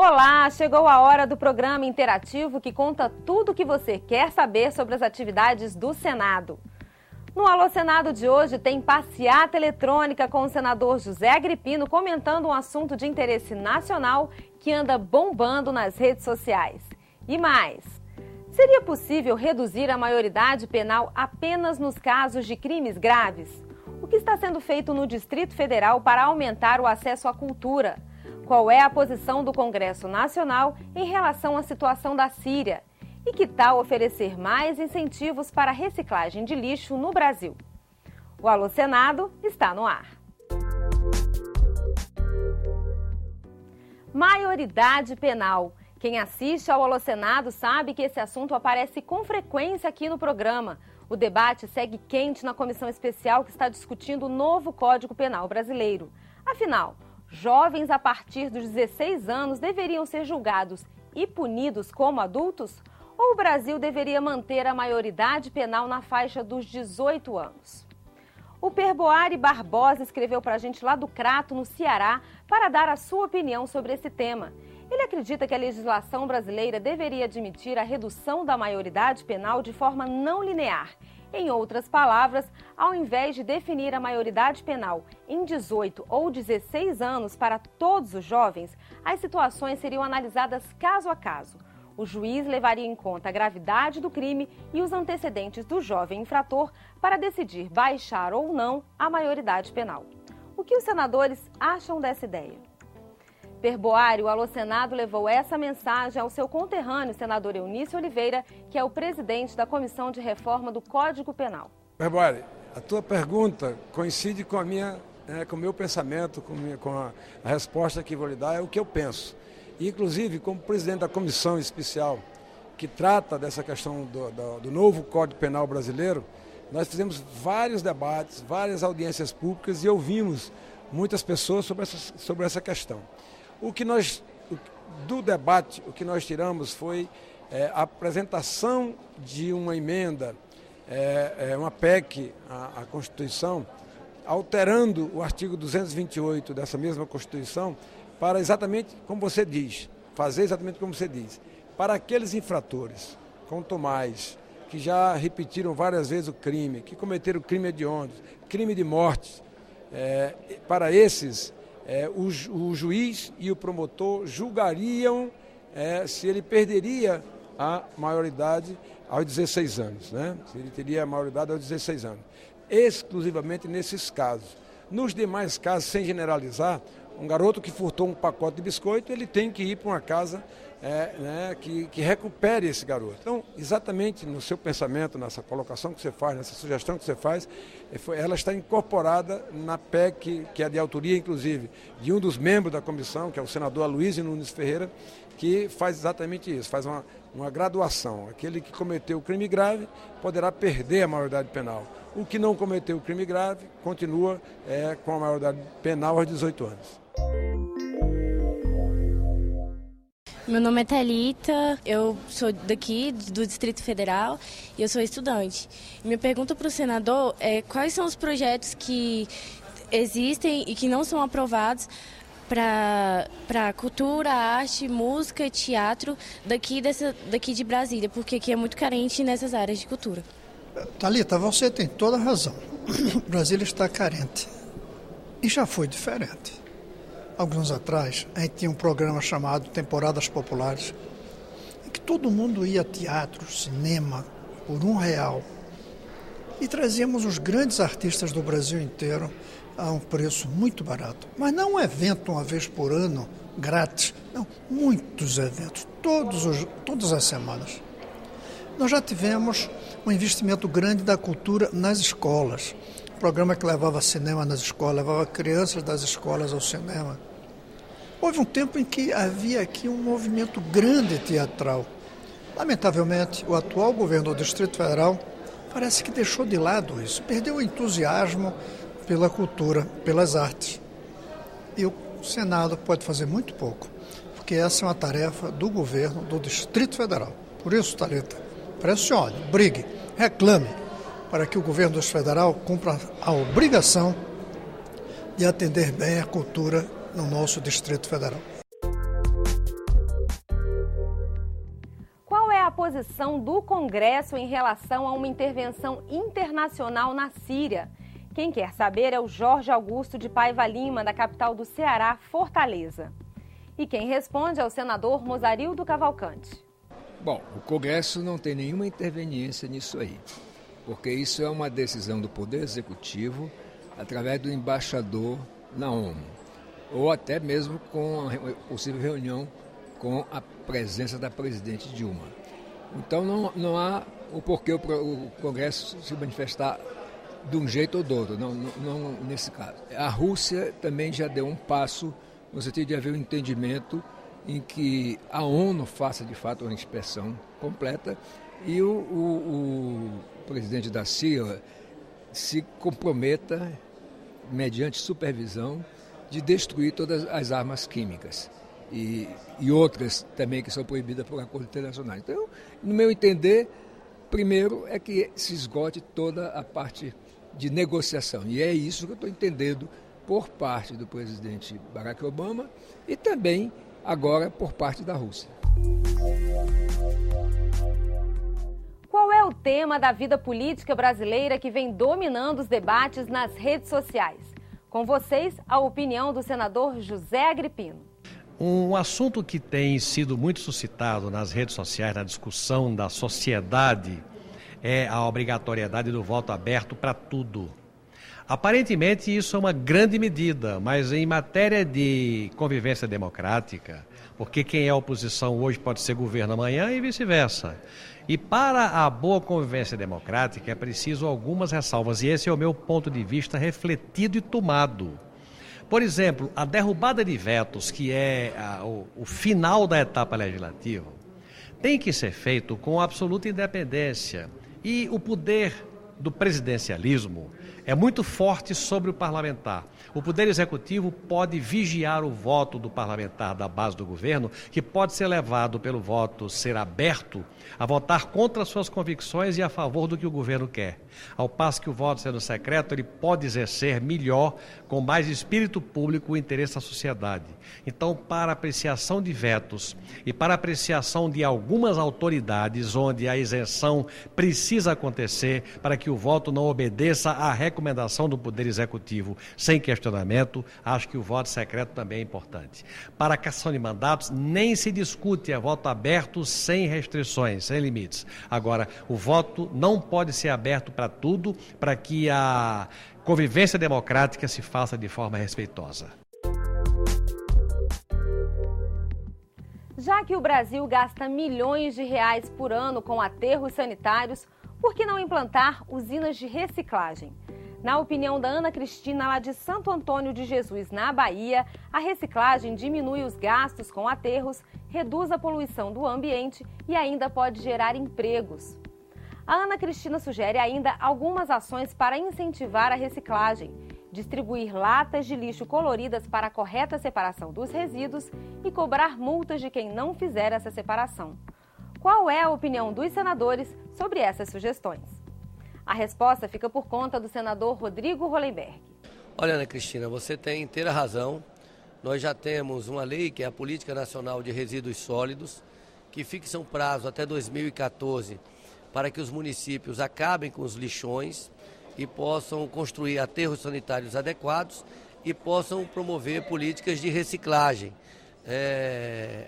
Olá, chegou a hora do programa interativo que conta tudo o que você quer saber sobre as atividades do Senado. No Alô Senado de hoje tem passeata eletrônica com o senador José Agripino comentando um assunto de interesse nacional que anda bombando nas redes sociais. E mais, seria possível reduzir a maioridade penal apenas nos casos de crimes graves? O que está sendo feito no Distrito Federal para aumentar o acesso à cultura? Qual é a posição do Congresso Nacional em relação à situação da Síria? E que tal oferecer mais incentivos para a reciclagem de lixo no Brasil? O Alô Senado está no ar. Maioridade penal. Quem assiste ao Alô Senado sabe que esse assunto aparece com frequência aqui no programa. O debate segue quente na comissão especial que está discutindo o novo Código Penal brasileiro. Afinal, jovens a partir dos 16 anos deveriam ser julgados e punidos como adultos? Ou o Brasil deveria manter a maioridade penal na faixa dos 18 anos? O Perboari Barbosa escreveu para a gente lá do Crato, no Ceará, para dar a sua opinião sobre esse tema. Ele acredita que a legislação brasileira deveria admitir a redução da maioridade penal de forma não linear. Em outras palavras, ao invés de definir a maioridade penal em 18 ou 16 anos para todos os jovens, as situações seriam analisadas caso a caso. O juiz levaria em conta a gravidade do crime e os antecedentes do jovem infrator para decidir baixar ou não a maioridade penal. O que os senadores acham dessa ideia? Perboari, o Alô Senado levou essa mensagem ao seu conterrâneo, senador Eunício Oliveira, que é o presidente da Comissão de Reforma do Código Penal. Perboari, a tua pergunta coincide com com o meu pensamento, com a resposta que vou lhe dar, é o que eu penso. Inclusive, como presidente da comissão especial que trata dessa questão do novo Código Penal brasileiro, nós fizemos vários debates, várias audiências públicas e ouvimos muitas pessoas sobre essa questão. Do debate, o que nós tiramos foi a apresentação de uma emenda, uma PEC à Constituição, alterando o artigo 228 dessa mesma Constituição, para exatamente como você diz, fazer exatamente como você diz. Para aqueles infratores, quanto mais, que já repetiram várias vezes o crime, que cometeram crime hediondo, crime de morte, para esses, o juiz e o promotor julgariam se ele perderia a maioridade aos 16 anos, né? Se ele teria a maioridade aos 16 anos. Exclusivamente nesses casos. Nos demais casos, sem generalizar, um garoto que furtou um pacote de biscoito, ele tem que ir para uma casa que recupere esse garoto. Então, exatamente no seu pensamento, nessa colocação que você faz, nessa sugestão que você faz, ela está incorporada na PEC, que é de autoria, inclusive, de um dos membros da comissão, que é o senador Aloysio Nunes Ferreira, que faz exatamente isso, faz uma graduação. Aquele que cometeu o crime grave poderá perder a maioridade penal. O que não cometeu o crime grave continua com a maioridade penal aos 18 anos. Meu nome é Thalita, eu sou daqui do Distrito Federal e eu sou estudante. Minha pergunta para o senador é quais são os projetos que existem e que não são aprovados para cultura, arte, música e teatro daqui de Brasília, porque aqui é muito carente nessas áreas de cultura. Thalita, você tem toda a razão. Brasília está carente e já foi diferente. Alguns anos atrás, a gente tinha um programa chamado Temporadas Populares, em que todo mundo ia a teatro, cinema, por R$1. E trazíamos os grandes artistas do Brasil inteiro a um preço muito barato. Mas não um evento uma vez por ano, grátis. Não, muitos eventos, todas as semanas. Nós já tivemos um investimento grande da cultura nas escolas. Programa que levava cinema nas escolas, levava crianças das escolas ao cinema. Houve um tempo em que havia aqui um movimento grande teatral. Lamentavelmente, o atual governo do Distrito Federal parece que deixou de lado isso, perdeu o entusiasmo pela cultura, pelas artes. E o Senado pode fazer muito pouco, porque essa é uma tarefa do governo do Distrito Federal. Por isso, Thalita, pressione, brigue, reclame, para que o governo do Federal cumpra a obrigação de atender bem a cultura no nosso Distrito Federal. posição do Congresso em relação a uma intervenção internacional na Síria? Quem quer saber é o Jorge Augusto de Paiva Lima, da capital do Ceará, Fortaleza. E quem responde é o senador Mozarildo Cavalcante. Bom, o Congresso não tem nenhuma interveniência nisso aí, porque isso é uma decisão do Poder Executivo através do embaixador na ONU, ou até mesmo com a possível reunião com a presença da presidente Dilma. Então não há o porquê o Congresso se manifestar de um jeito ou do outro, não nesse caso. A Rússia também já deu um passo no sentido de haver um entendimento em que a ONU faça de fato uma inspeção completa e o presidente da Síria se comprometa, mediante supervisão, de destruir todas as armas químicas e outras também que são proibidas por acordo internacional. Então, no meu entender, primeiro é que se esgote toda a parte de negociação. E é isso que eu estou entendendo por parte do presidente Barack Obama e também agora por parte da Rússia. Qual é o tema da vida política brasileira que vem dominando os debates nas redes sociais? Com vocês, a opinião do senador José Agripino. Um assunto que tem sido muito suscitado nas redes sociais, na discussão da sociedade, é a obrigatoriedade do voto aberto para tudo. Aparentemente isso é uma grande medida, mas em matéria de convivência democrática, porque quem é oposição hoje pode ser governo amanhã e vice-versa. E para a boa convivência democrática é preciso algumas ressalvas, e esse é o meu ponto de vista refletido e tomado. Por exemplo, a derrubada de vetos, que é o final da etapa legislativa, tem que ser feito com absoluta independência. E o poder do presidencialismo é muito forte sobre o parlamentar. O Poder Executivo pode vigiar o voto do parlamentar da base do governo, que pode ser levado pelo voto ser aberto a votar contra as suas convicções e a favor do que o governo quer. Ao passo que o voto sendo secreto, ele pode exercer melhor, com mais espírito público, o interesse da sociedade. Então, para apreciação de vetos e para apreciação de algumas autoridades onde a isenção precisa acontecer para que o voto não obedeça à recomendação do Poder Executivo sem questionamento, acho que o voto secreto também é importante. Para a cassação de mandatos, nem se discute, é voto aberto sem restrições, sem limites. Agora, o voto não pode ser aberto para tudo, para que a convivência democrática se faça de forma respeitosa. Já que o Brasil gasta milhões de reais por ano com aterros sanitários, por que não implantar usinas de reciclagem? Na opinião da Ana Cristina, lá de Santo Antônio de Jesus, na Bahia, a reciclagem diminui os gastos com aterros, reduz a poluição do ambiente e ainda pode gerar empregos. A Ana Cristina sugere ainda algumas ações para incentivar a reciclagem, distribuir latas de lixo coloridas para a correta separação dos resíduos e cobrar multas de quem não fizer essa separação. Qual é a opinião dos senadores sobre essas sugestões? A resposta fica por conta do senador Rodrigo Hollenberg. Olha, Ana Cristina, você tem inteira razão. Nós já temos uma lei, que é a Política Nacional de Resíduos Sólidos, que fixa um prazo até 2014 para que os municípios acabem com os lixões e possam construir aterros sanitários adequados e possam promover políticas de reciclagem.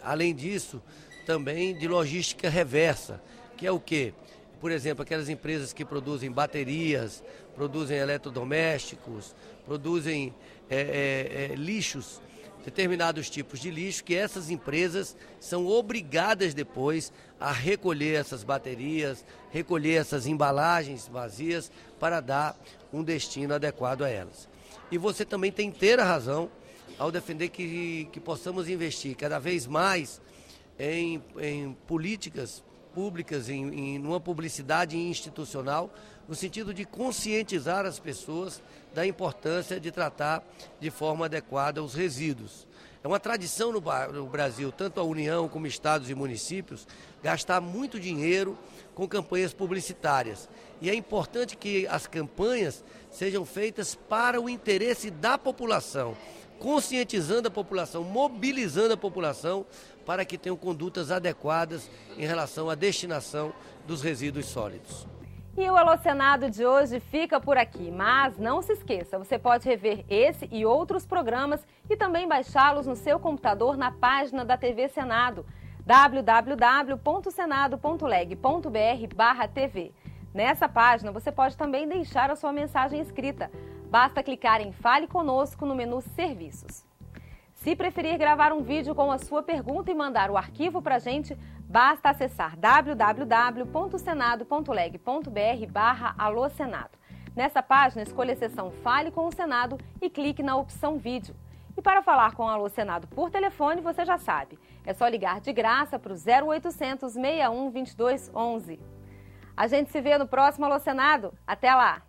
Além disso, também de logística reversa, que é o quê? Por exemplo, aquelas empresas que produzem baterias, produzem eletrodomésticos, produzem lixos, determinados tipos de lixo, que essas empresas são obrigadas depois a recolher essas baterias, recolher essas embalagens vazias para dar um destino adequado a elas. E você também tem inteira razão ao defender que possamos investir cada vez mais em políticas públicas, em uma publicidade institucional, no sentido de conscientizar as pessoas da importância de tratar de forma adequada os resíduos. É uma tradição no Brasil, tanto a União como estados e municípios, gastar muito dinheiro com campanhas publicitárias. E é importante que as campanhas sejam feitas para o interesse da população, conscientizando a população, mobilizando a população para que tenham condutas adequadas em relação à destinação dos resíduos sólidos. E o Alô Senado de hoje fica por aqui, mas não se esqueça, você pode rever esse e outros programas e também baixá-los no seu computador na página da TV Senado, www.senado.leg.br/TV. Nessa página você pode também deixar a sua mensagem escrita. Basta clicar em Fale Conosco no menu Serviços. Se preferir gravar um vídeo com a sua pergunta e mandar o arquivo para a gente, basta acessar www.senado.leg.br/Alô Senado. Nessa página, escolha a seção Fale com o Senado e clique na opção Vídeo. E para falar com o Alô Senado por telefone, você já sabe, é só ligar de graça para o 0800 61 22 11. A gente se vê no próximo Alô Senado. Até lá!